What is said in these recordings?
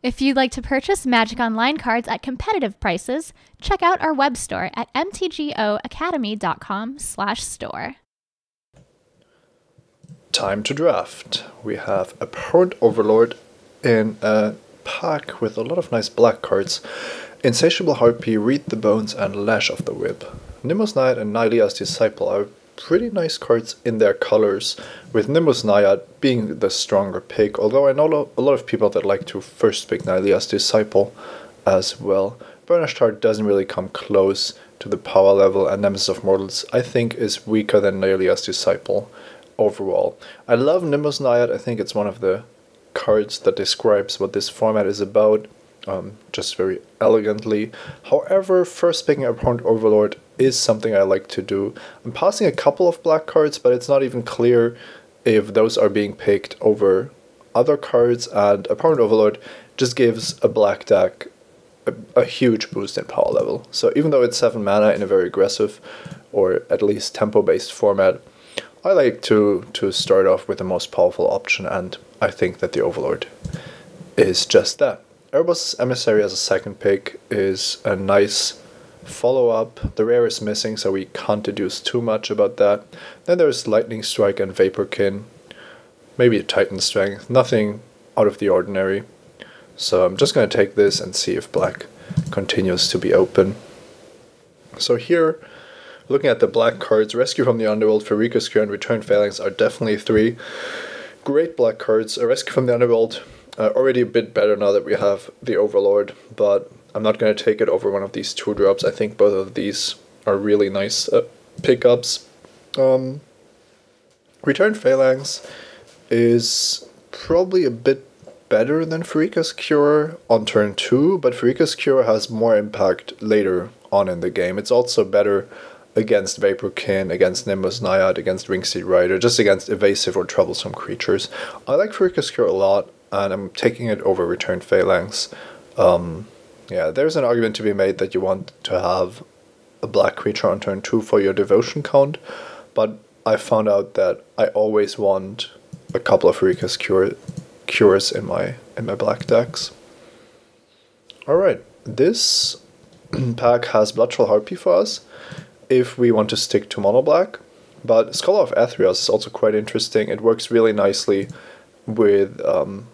If you'd like to purchase Magic Online cards at competitive prices, check out our web store at mtgoacademy.com/store. Time to draft. We have Abhorrent Overlord in a pack with a lot of nice black cards. Insatiable Harpy, Read the Bones, and Lash of the Whip. Nimbus Naiad and Nylea's Disciple are pretty nice cards in their colors, with Nimbus Naiad being the stronger pick, although I know a lot of people that like to first pick Nylea's Disciple as well. Burnished Heart doesn't really come close to the power level, and Nemesis of Mortals I think is weaker than Nylea's Disciple overall. I love Nimbus Naiad. I think it's one of the cards that describes what this format is about, just very elegantly. However, first picking Abhorrent Overlord is something I like to do. I'm passing a couple of black cards, but it's not even clear if those are being picked over other cards, and Abhorrent Overlord just gives a black deck a huge boost in power level. So even though it's 7 mana in a very aggressive, or at least tempo-based format, I like to start off with the most powerful option, and I think that the Overlord is just that. Erebos' Emissary as a second pick is a nice follow-up. The rare is missing, so we can't deduce too much about that. Then there's Lightning Strike and Vaporkin. Maybe a Titan Strength. Nothing out of the ordinary. So I'm just going to take this and see if black continues to be open. So here, looking at the black cards, Rescue from the Underworld, Pharika's Cure, and Return Phalanx are definitely three great black cards. A Rescue from the Underworld, already a bit better now that we have the Overlord, but I'm not going to take it over one of these 2-drops. I think both of these are really nice pickups. Return Phalanx is probably a bit better than Pharika's Cure on turn 2, but Pharika's Cure has more impact later on in the game. It's also better against Vaporkin, against Nimbus Naiad, against Ringseed Rider, just against evasive or troublesome creatures. I like Pharika's Cure a lot, and I'm taking it over Return Phalanx. Yeah, there's an argument to be made that you want to have a black creature on turn 2 for your devotion count, but I found out that I always want a couple of Pharika's Cures in my black decks. Alright, this pack has Bloodtroll Harpy for us if we want to stick to mono black, but Scholar of Athreos is also quite interesting. It works really nicely with,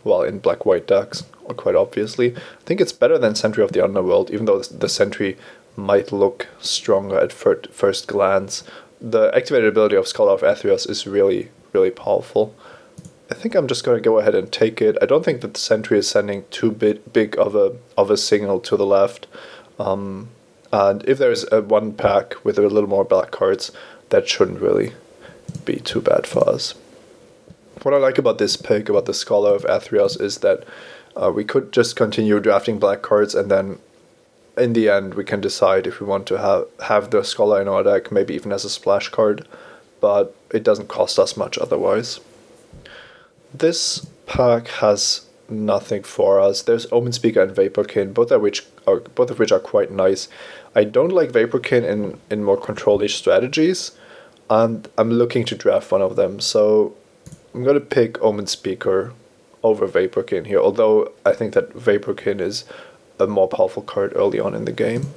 well, in black-white decks, quite obviously. I think it's better than Sentry of the Underworld, even though the Sentry might look stronger at first glance. The activated ability of Scholar of Athreos is really, really powerful. I think I'm just going to go ahead and take it. I don't think that the Sentry is sending too big of a signal to the left. And if there's one pack with a little more black cards, that shouldn't really be too bad for us. What I like about this pick, about the Scholar of Athreos, is that we could just continue drafting black cards, and then in the end we can decide if we want to have the Scholar in our deck, maybe even as a splash card, but it doesn't cost us much otherwise. This pack has nothing for us. There's Omen Speaker and Vaporkin, both of which are quite nice. I don't like Vaporkin in more control-ish strategies, and I'm looking to draft one of them, so I'm going to pick Omen Speaker over Vaporkin here, although I think that Vaporkin is a more powerful card early on in the game.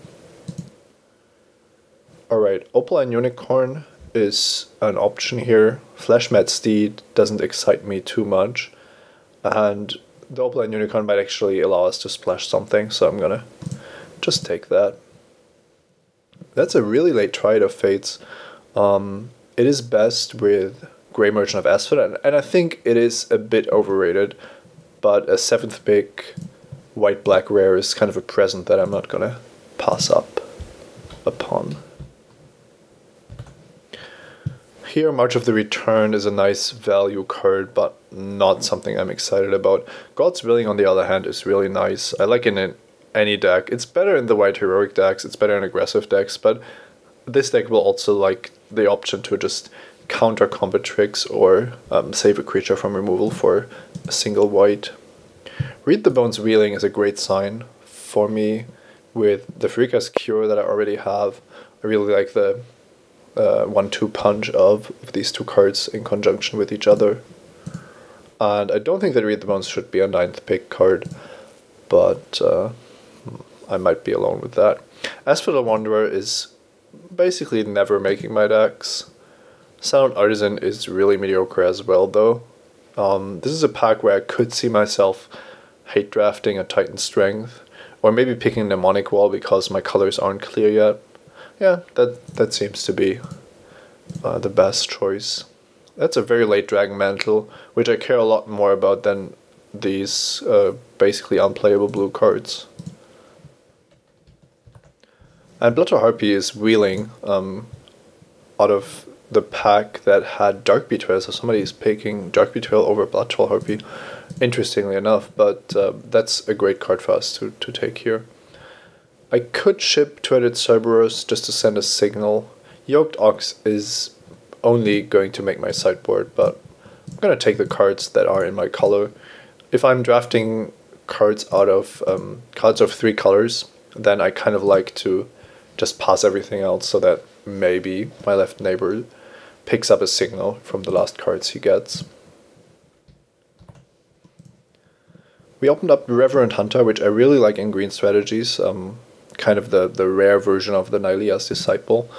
Alright, Opaline Unicorn is an option here. Fleshmad Steed doesn't excite me too much, and the Opaline Unicorn might actually allow us to splash something, so I'm gonna just take that. That's a really late Triad of Fates. It is best with Grey Merchant of Asphodel, and I think it is a bit overrated, but a 7th pick white-black rare is kind of a present that I'm not gonna pass up upon. Here, March of the Return is a nice value card, but not something I'm excited about. God's Willing, on the other hand, is really nice. I like it in any deck. It's better in the white heroic decks, it's better in aggressive decks, but this deck will also like the option to just counter combat tricks or save a creature from removal for a single white. Read the Bones Wheeling is a great sign for me with the Pharika's Cure that I already have. I really like the 1-2 punch of these two cards in conjunction with each other. And I don't think that Read the Bones should be a 9th pick card. but I might be alone with that. Asphodel Wanderer is basically never making my decks. Sound Artisan is really mediocre as well, though. This is a pack where I could see myself hate drafting a Titan Strength, or maybe picking Mnemonic Wall because my colors aren't clear yet. Yeah, that seems to be the best choice. That's a very late Dragon Mantle, which I care a lot more about than these basically unplayable blue cards. And Bloodshot Harpy is wheeling out of the pack that had Dark Betrayal, so somebody's picking Dark Betrayal over Bloodshot Harpy, interestingly enough, but that's a great card for us to take here. I could ship Threaded Cerberus just to send a signal. Yoked Ox is only going to make my sideboard, but I'm going to take the cards that are in my color. If I'm drafting cards out of cards of 3 colors, then I kind of like to just pass everything else so that maybe my left neighbor picks up a signal from the last cards he gets. We opened up Reverend Hunter, which I really like in green strategies, kind of the rare version of the Nylea's Disciple.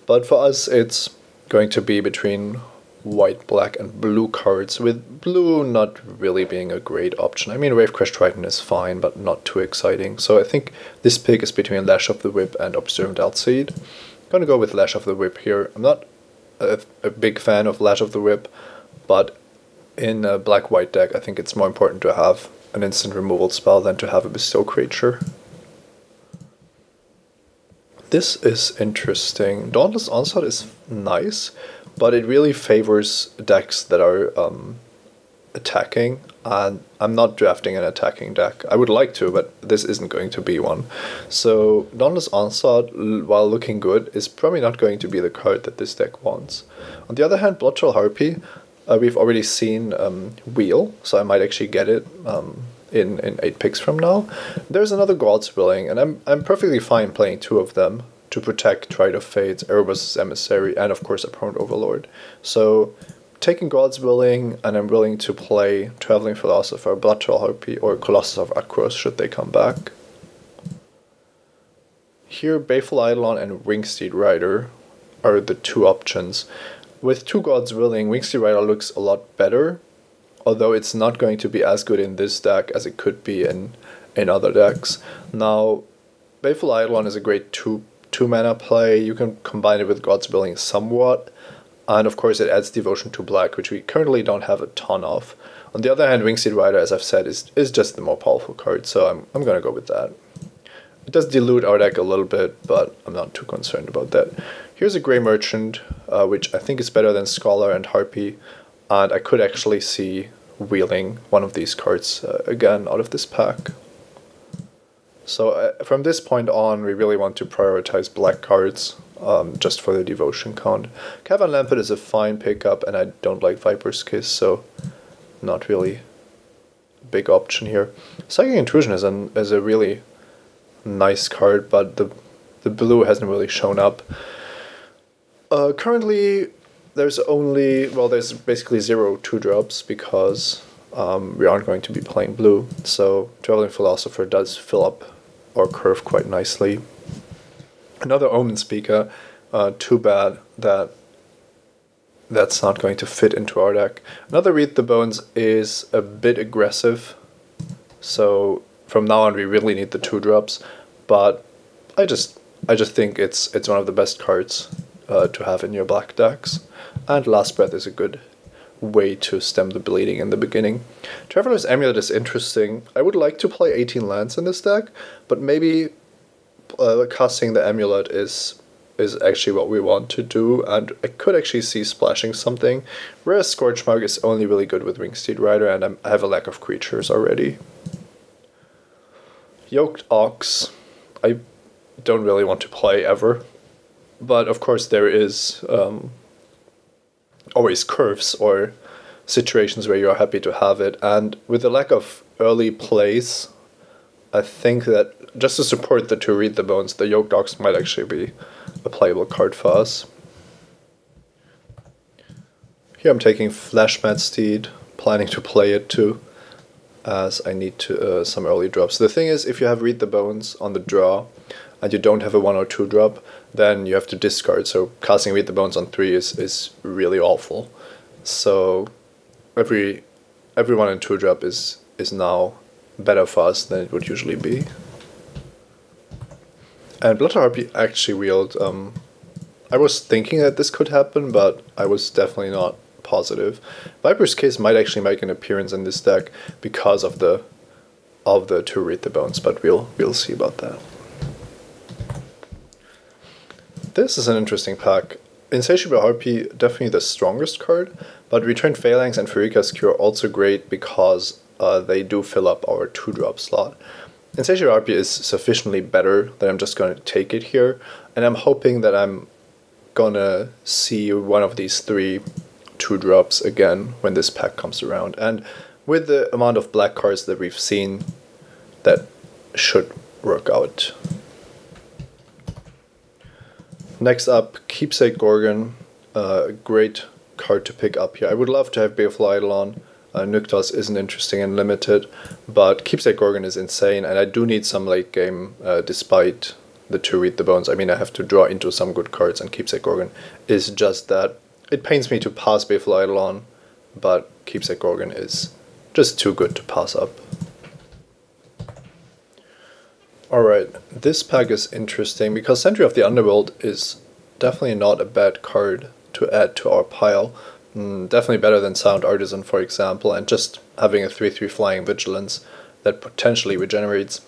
But for us, it's going to be between white, black, and blue cards, with blue not really being a great option. I mean, Ravecrash Triton is fine, but not too exciting. So I think this pick is between Lash of the Whip and Observant Outseed. I'm going to go with Lash of the Whip here. I'm not a big fan of Lash of the Whip, but in a black-white deck, I think it's more important to have an instant removal spell than to have a Bestow creature. This is interesting. Dauntless Onslaught is nice, but it really favors decks that are attacking, and I'm not drafting an attacking deck. I would like to, but this isn't going to be one. So Dauntless Onslaught, while looking good, is probably not going to be the card that this deck wants. On the other hand, Bloodtrail Harpy, we've already seen Wheel, so I might actually get it in 8 picks from now. There's another God's Willing, and I'm perfectly fine playing 2 of them to protect Triad of Fates, Erebus' Emissary, and of course Opponent Overlord. So taking God's Willing, and I'm willing to play Traveling Philosopher, Bloodtrail Harpy, or Colossus of Akros should they come back. Here, Baleful Eidolon and Wingsteed Rider are the 2 options. With 2 God's Willing, Wingsteed Rider looks a lot better, although it's not going to be as good in this deck as it could be in other decks. Now, Baleful Eidolon is a great 2 mana play. You can combine it with God's Willing somewhat, and of course it adds Devotion to Black, which we currently don't have a ton of. On the other hand, Wingsteed Rider, as I've said, is just the more powerful card, so I'm going to go with that. It does dilute our deck a little bit, but I'm not too concerned about that. Here's a Grey Merchant, which I think is better than Scholar and Harpy, and I could actually see wheeling one of these cards again out of this pack. So from this point on, we really want to prioritize black cards just for the devotion count. Cavern Lampet is a fine pickup, and I don't like Viper's Kiss, so not really a big option here. Psychic Intrusion is a really nice card, but the blue hasn't really shown up. Currently, there's basically 0 2-drops because we aren't going to be playing blue, so Traveling Philosopher does fill up our curve quite nicely. Another Omen Speaker, too bad that that's not going to fit into our deck. Another Read the Bones is a bit aggressive, so from now on we really need the 2-drops, but I just think it's one of the best cards to have in your black decks, and Last Breath is a good way to stem the bleeding in the beginning. Traveler's Amulet is interesting. I would like to play 18 lands in this deck, but maybe casting the Amulet is actually what we want to do, and I could actually see splashing something, whereas Scorchmark is only really good with Wingsteed Rider, and I have a lack of creatures already. Yoked Ox, I don't really want to play ever, but of course there is always curves or situations where you're happy to have it, and with the lack of early plays, I think that just to support the 2 Read the Bones, the Yoked Ox might actually be a playable card for us. Here I'm taking Flashmat Steed, planning to play it to as I need to some early drops. The thing is, if you have Read the Bones on the draw and you don't have a 1 or 2 drop, then you have to discard. So casting Read the Bones on 3 is really awful. So every 1 and 2 drop is now better for us than it would usually be. And Blood Harpy actually wheeled. I was thinking that this could happen, but I was definitely not positive. Viper's Case might actually make an appearance in this deck because of the to Read the Bones, but we'll see about that. This is an interesting pack. Insatiable Harpy, definitely the strongest card, but Returned Phalanx and Pharika's Cure also great because they do fill up our 2-drop slot. Insatiable Harpy is sufficiently better that I'm just going to take it here, and I'm hoping that I'm gonna see one of these 3 2-drops again when this pack comes around. And with the amount of black cards that we've seen, that should work out. Next up, Keepsake Gorgon, a great card to pick up here. I would love to have Baleful Eidolon. Nyktos isn't interesting and limited, but Keepsake Gorgon is insane, and I do need some late game despite the 2 Read the Bones. I mean, I have to draw into some good cards, and Keepsake Gorgon is just that. It pains me to pass Baleful Eidolon, but Keepsake Gorgon is just too good to pass up. Alright, this pack is interesting because Sentry of the Underworld is definitely not a bad card to add to our pile. Definitely better than Sound Artisan, for example, and just having a 3/3 Flying Vigilance that potentially regenerates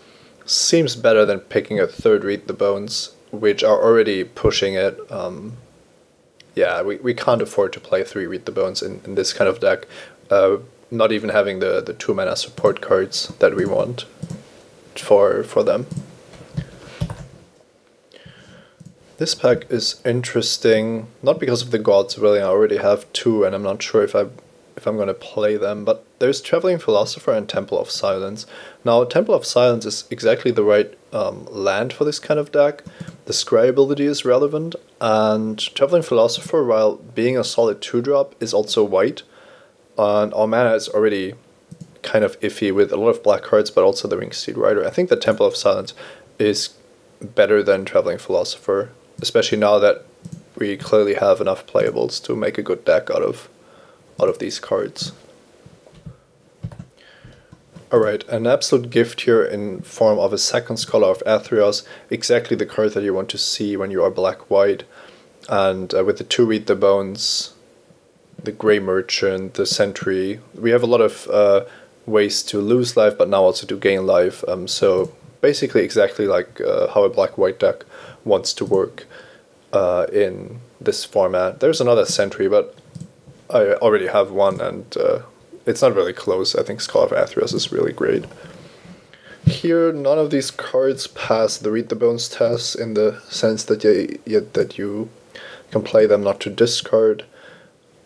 seems better than picking a 3rd Read the Bones, which are already pushing it. Yeah, we can't afford to play 3 Read the Bones in this kind of deck, not even having the 2-mana support cards that we want for them. This pack is interesting, not because of the gods, really. I already have 2, and I'm not sure if I'm going to play them, but there's Traveling Philosopher and Temple of Silence. Now, Temple of Silence is exactly the right land for this kind of deck. The Scry ability is relevant, and Traveling Philosopher, while being a solid 2-drop, is also white, and our mana is already kind of iffy with a lot of black cards, but also the Ringsteed Rider. I think the Temple of Silence is better than Traveling Philosopher, especially now that we clearly have enough playables to make a good deck out of these cards. Alright, an absolute gift here in form of a 2nd Scholar of Athreos, exactly the card that you want to see when you are black-white, and with the 2 Read the Bones, the Grey Merchant, the Sentry, we have a lot of ways to lose life, but now also to gain life, so basically exactly like how a black-white deck wants to work in this format. There's another Sentry, but I already have one, and it's not really close. I think Scholar of Athreos is really great. Here, none of these cards pass the Read the Bones test in the sense that you can play them not to discard.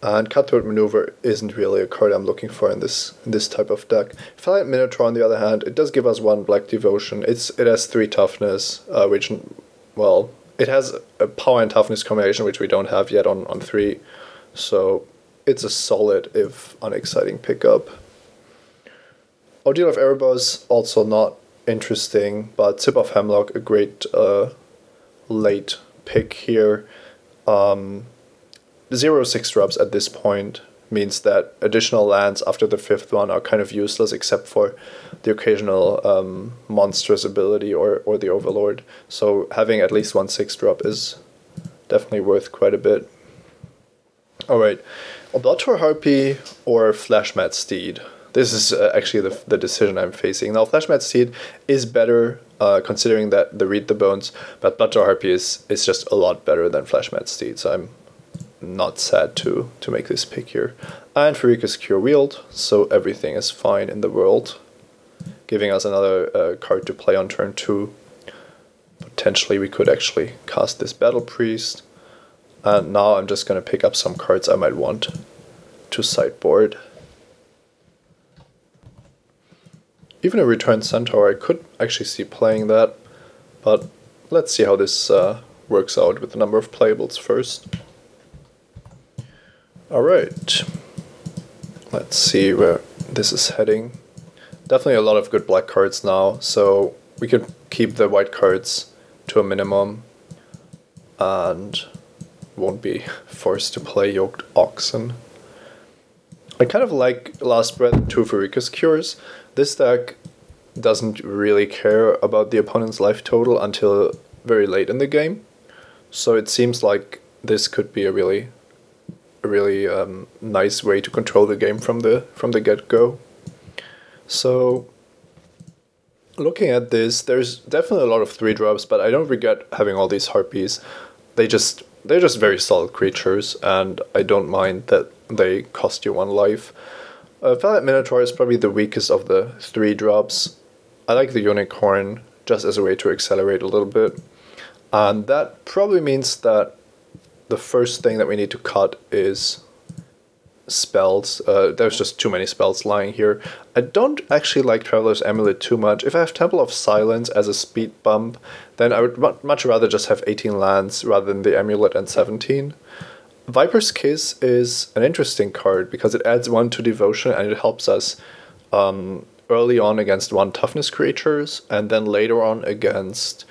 And Cutthroat Maneuver isn't really a card I'm looking for in this type of deck. Valiant Minotaur, on the other hand, it does give us 1 Black Devotion. It has 3 toughness, which, well, it has a power and toughness combination which we don't have yet on 3. So it's a solid, if unexciting, pickup. Ordeal of Erebos, also not interesting, but Sip of Hemlock, a great late pick here. 0/6 drops at this point means that additional lands after the 5th one are kind of useless except for the occasional monstrous ability or the Overlord. So having at least 1 6-drop is definitely worth quite a bit. Alright, Bloodtor Harpy or Flashmat Steed. This is actually the decision I'm facing. Now, Flashmat Steed is better considering that the Read the Bones, but Bloodtor Harpy is just a lot better than Flashmat Steed, so I'm not sad to make this pick here. And Pharika's Cure wheeled, so everything is fine in the world, giving us another card to play on turn 2. Potentially we could actually cast this Battle Priest, and now I'm just going to pick up some cards I might want to sideboard. Even a Returned Centaur, I could actually see playing that, but let's see how this works out with the number of playables first. Alright, let's see where this is heading. definitely a lot of good black cards now, so we could keep the white cards to a minimum and won't be forced to play Yoked Oxen. I kind of like Last Breath and 2 Furika's Cures. This deck doesn't really care about the opponent's life total until very late in the game, so it seems like this could be a really nice way to control the game from the get-go. So looking at this, there's definitely a lot of 3-drops, but I don't regret having all these Harpies. They're just very solid creatures, and I don't mind that they cost you 1 life. Valiant Minotaur is probably the weakest of the 3-drops. I like the Unicorn just as a way to accelerate a little bit, and that probably means that the first thing that we need to cut is spells. There's just too many spells lying here. I don't actually like Traveler's Amulet too much. If I have Temple of Silence as a speed bump, then I would much rather just have 18 lands rather than the Amulet and 17. Viper's Kiss is an interesting card because it adds 1 to Devotion and it helps us early on against 1 toughness creatures and then later on against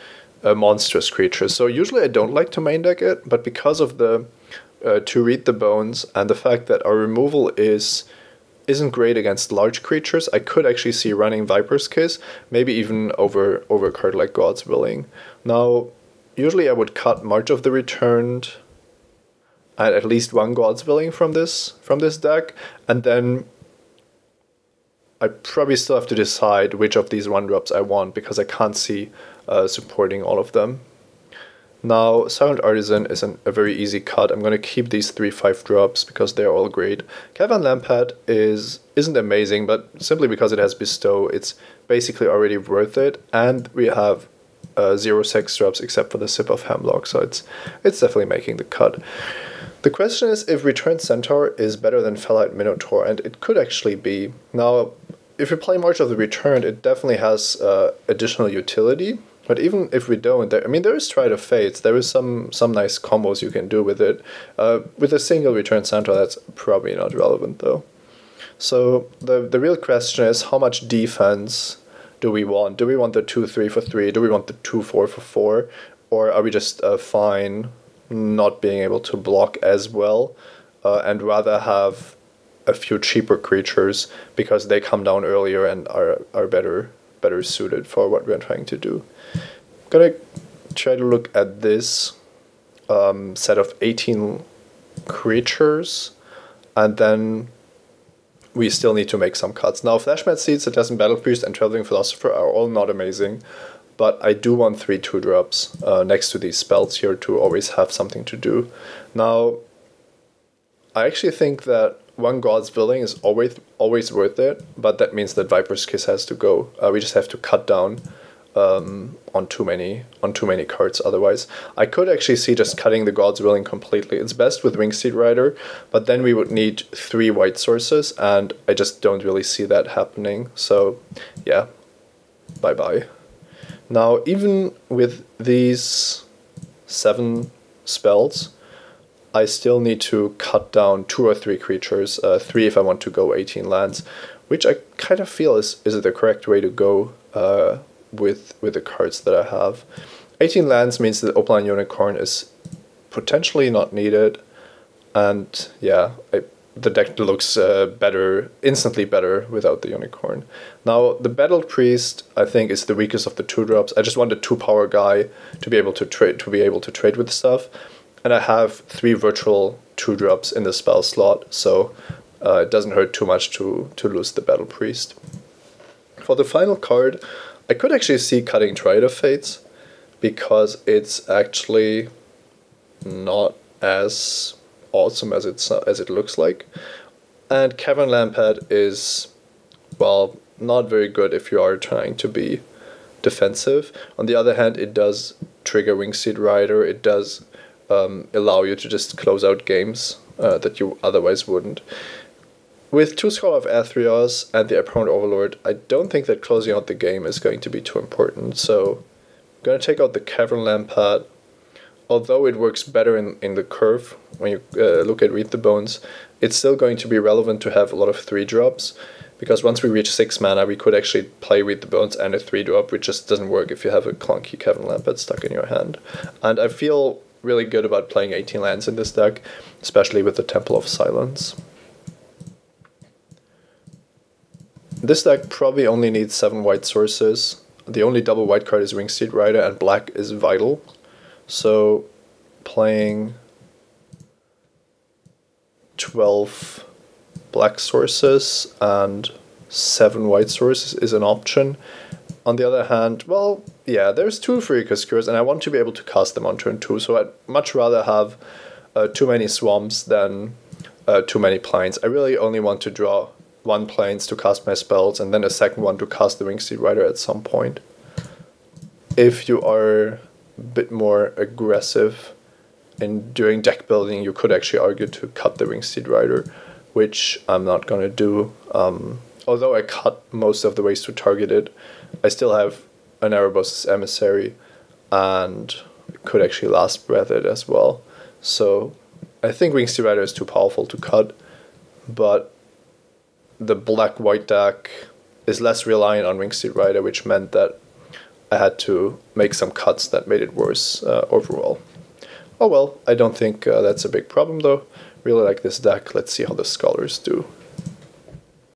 monstrous creatures. So usually I don't like to main deck it, but because of the to read the bones and the fact that our removal isn't great against large creatures, I could actually see running Viper's Kiss, maybe even over a card like God's Willing. Now, usually I would cut March of the Returned and at least 1 God's Willing from this deck, and then I probably still have to decide which of these 1-drops I want because I can't see supporting all of them. Now, Silent Artisan is a very easy cut. I'm going to keep these 3 5-drops because they're all great. Caravan Lampad isn't amazing, but simply because it has Bestow, it's basically already worth it. And we have 0 6-drops except for the Sip of Hemlock, so it's definitely making the cut. The question is if Returned Centaur is better than Fellite Minotaur, and it could actually be. Now, if we play March of the Returned, it definitely has additional utility. But even if we don't, there is Stride of Fates. There is some nice combos you can do with it. With a single Return Centaur, that's probably not relevant though. So the real question is, how much defense do we want? Do we want the 2-3 for 3? Do we want the 2-4 for 4? Or are we just fine not being able to block as well and rather have a few cheaper creatures because they come down earlier and are better suited for what we're trying to do? I'm gonna try to look at this set of 18 creatures, and then we still need to make some cuts. Now, Flashmat Seeds, Citizen Battle Priest, and Traveling Philosopher are all not amazing, but I do want 3 2-drops next to these spells here to always have something to do. Now, I actually think that 1 God's Willing is always worth it, but that means that Viper's Kiss has to go. We just have to cut down on too many cards otherwise. I could actually see just cutting the God's Willing completely. It's best with Wingseed Rider, but then we would need 3 white sources, and I just don't really see that happening. So yeah, bye-bye. Now, even with these 7 spells, I still need to cut down 2 or 3 creatures, 3 if I want to go 18 lands, which I kind of feel is the correct way to go with the cards that I have. 18 lands means that Opaline Unicorn is potentially not needed, and yeah, the deck looks instantly better without the Unicorn. Now, the Battle Priest, I think, is the weakest of the 2-drops. I just want a 2-power guy to be able to trade with stuff. And I have 3 virtual 2-drops in the spell slot, so it doesn't hurt too much to lose the Battle Priest. For the final card, I could actually see cutting Triad of Fates, because it's actually not as awesome as it looks like. And Cavern Lampad is, well, not very good if you are trying to be defensive. On the other hand, it does trigger Wingseed Rider, it does allow you to just close out games that you otherwise wouldn't. With 2 Scholar of Athreos and the Apparent Overlord, I don't think that closing out the game is going to be too important, so I'm going to take out the Cavern Lampad. Although it works better in the curve, when you look at Read the Bones, it's still going to be relevant to have a lot of 3-drops, because once we reach 6 mana, we could actually play Read the Bones and a 3-drop, which just doesn't work if you have a clunky Kevin Lampett stuck in your hand. And I feel really good about playing 18 lands in this deck, especially with the Temple of Silence. This deck probably only needs 7 white sources. The only double white card is Wingsteed Rider, and black is vital. So playing 12 black sources and 7 white sources is an option. On the other hand, well, yeah, there's 2 Freakus Cures, and I want to be able to cast them on turn 2, so I'd much rather have too many Swamps than too many Plains. I really only want to draw 1 Plains to cast my spells, and then a second one to cast the Wingsteed Rider at some point. If you are a bit more aggressive in doing deck building, you could actually argue to cut the Wingsteed Rider, which I'm not going to do. Although I cut most of the ways to target it, I still have an Erebos' Emissary, and could actually Last Breath it as well. So I think Wingsteed Rider is too powerful to cut, but the black-white deck is less reliant on Wingsteed Rider, which meant that I had to make some cuts that made it worse overall. Oh well, I don't think that's a big problem though. Really like this deck. Let's see how the Scholars do.